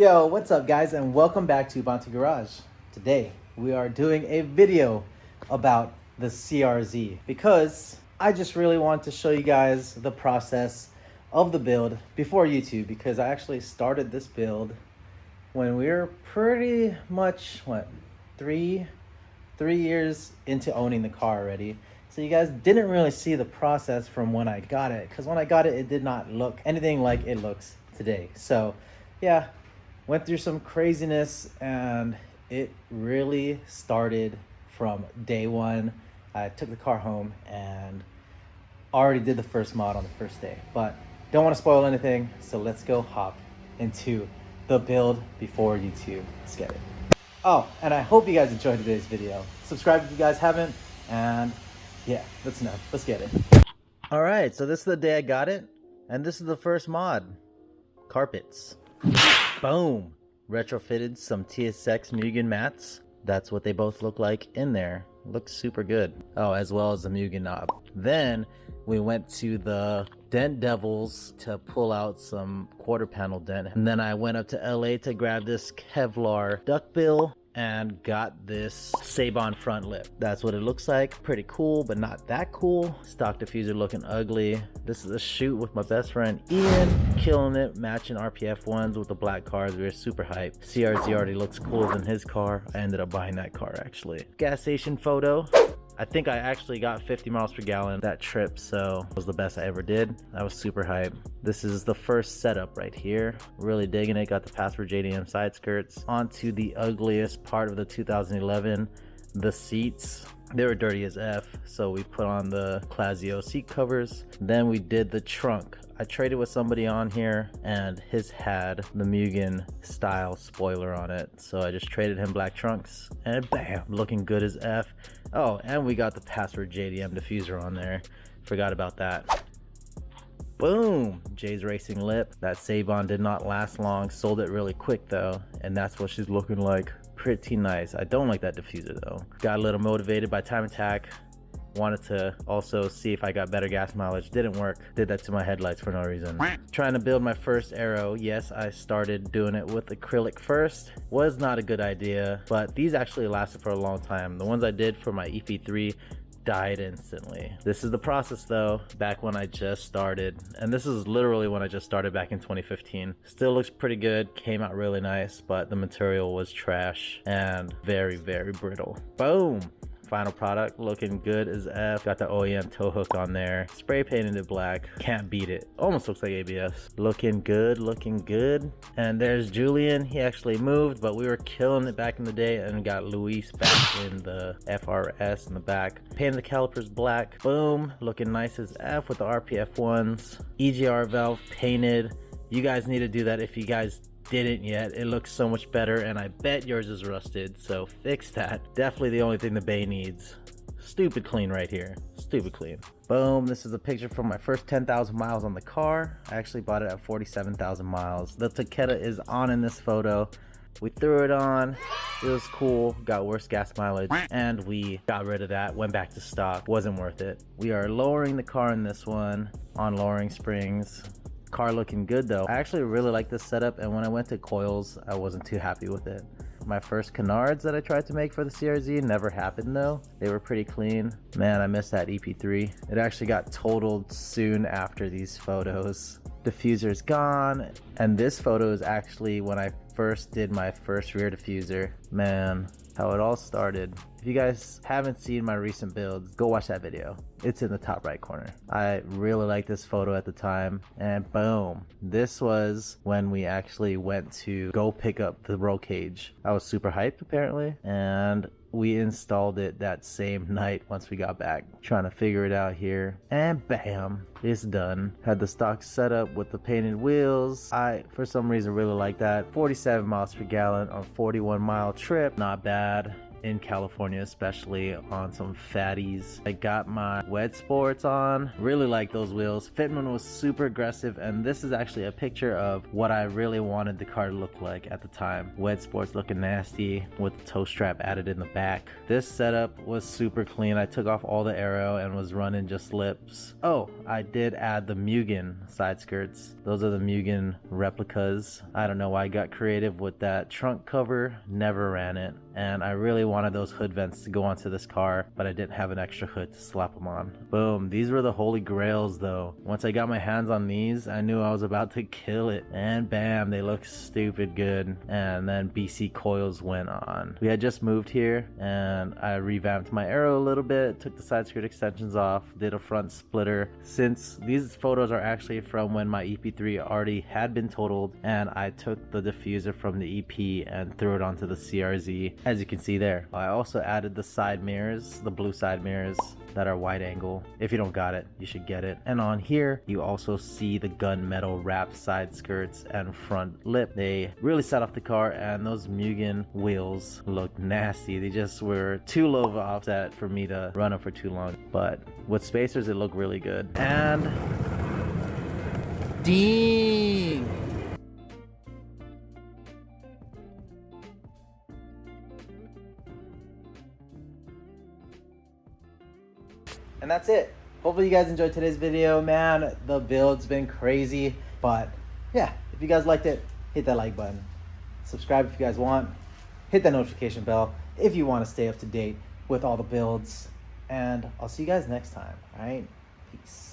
Yo, what's up guys, and welcome back to Bonte Garage. Today we are doing a video about the CRZ because I just really want to show you guys the process of the build before YouTube, because I actually started this build when we were pretty much three years into owning the car already. So you guys didn't really see the process from when I got it, because when I got it, it did not look anything like it looks today. So yeah, went through some craziness, and it really started from day one. I took the car home and already did the first mod on the first day, but don't want to spoil anything, so let's go hop into the build before YouTube. Let's get it. Oh, and I hope you guys enjoyed today's video. Subscribe if you guys haven't, and yeah, that's enough. Let's get it. All right, so this is the day I got it, and this is the first mod. Carpets. Boom! Retrofitted some TSX Mugen mats. That's what they both look like in there. Looks super good. Oh, as well as the Mugen knob. Then we went to the Dent Devils to pull out some quarter panel dent. And then I went up to LA to grab this Kevlar duckbill and got this Sabon front lip. That's what it looks like. Pretty cool, but not that cool. Stock diffuser looking ugly. This is a shoot with my best friend Ian, killing it, matching RPF ones with the black cars. We were super hyped. CRZ already looks cooler than his car. I ended up buying that car actually. Gas station photo. I think I actually got 50 miles per gallon that trip, so it was the best I ever did. I was super hyped. This is the first setup right here. Really digging it. Got the Password JDM side skirts. Onto the ugliest part of the 2011, the seats. They were dirty as F, so we put on the Classio seat covers. Then we did the trunk. I traded with somebody on here, and his had the Mugen style spoiler on it, so I just traded him black trunks, and bam, looking good as F. Oh, and we got the Password JDM diffuser on there. Forgot about that. Boom! Jay's Racing lip. That Sabon did not last long. Sold it really quick though, and that's what she's looking like. Pretty nice. I don't like that diffuser though. Got a little motivated by time attack. Wanted to also see if I got better gas mileage. Didn't work. Did that to my headlights for no reason. Trying to build my first Aero. Yes, I started doing it with acrylic first. Was not a good idea, but these actually lasted for a long time. The ones I did for my EP3 died instantly. This is the process though, back when I just started, and this is literally when I just started back in 2015. Still looks pretty good, came out really nice, but the material was trash and very brittle. Boom! Final product looking good as F. Got the OEM tow hook on there. Spray painted it black. Can't beat it. Almost looks like ABS. Looking good, looking good. And there's Julian. He actually moved, but we were killing it back in the day, and got Luis back in the FRS in the back. Painted the calipers black. Boom. Looking nice as F with the RPF ones. EGR valve painted. You guys need to do that if you guys didn't yet. It looks so much better, and I bet yours is rusted, so fix that. Definitely the only thing the bay needs. Stupid clean right here. Stupid clean. Boom. This is a picture from my first 10,000 miles on the car. I actually bought it at 47,000 miles. The Takeda is on in this photo. We threw it on. It was cool. Got worse gas mileage, and we got rid of that. Went back to stock. Wasn't worth it. We are lowering the car in this one on lowering springs. Car looking good though. I actually really like this setup, and when I went to coils, I wasn't too happy with it. My first canards that I tried to make for the CRZ never happened though. They were pretty clean. Man, I missed that EP3. It actually got totaled soon after these photos. Diffuser's gone, and this photo is actually when I first did my first rear diffuser. Man, how it all started. If you guys haven't seen my recent builds, go watch that video. It's in the top right corner. I really liked this photo at the time, and boom. This was when we actually went to go pick up the roll cage. I was super hyped apparently, and we installed it that same night once we got back. Trying to figure it out here, and bam, it's done. Had the stock setup with the painted wheels. I, for some reason, really like that. 47 miles per gallon on 41 mile trip. Not bad. in California, especially on some fatties. I got my Wed Sports on. Really like those wheels. Fitment was super aggressive, and this is actually a picture of what I really wanted the car to look like at the time. Wed Sports looking nasty with the toe strap added in the back. This setup was super clean. I took off all the aero and was running just lips. Oh, I did add the Mugen side skirts. Those are the Mugen replicas. I don't know why I got creative with that trunk cover. Never ran it. And I really wanted those hood vents to go onto this car, but I didn't have an extra hood to slap them on. Boom. These were the holy grails though. Once I got my hands on these, I knew I was about to kill it. And bam, they look stupid good. And then BC coils went on. We had just moved here and I revamped my aero a little bit, took the side skirt extensions off, did a front splitter. Since these photos are actually from when my EP3 already had been totaled, and I took the diffuser from the EP and threw it onto the CRZ, as you can see there. I also added the side mirrors, the blue side mirrors that are wide angle. If you don't got it, you should get it. And on here, you also see the gunmetal wrapped side skirts and front lip. They really set off the car, and those Mugen wheels look nasty. They just were too low of an offset for me to run them for too long. But with spacers, it looked really good. And ding! And that's it. Hopefully you guys enjoyed today's video, man. The build's been crazy, but yeah, if you guys liked it, hit that like button. Subscribe if you guys want. Hit that notification bell if you want to stay up to date with all the builds. And I'll see you guys next time, all right? Peace.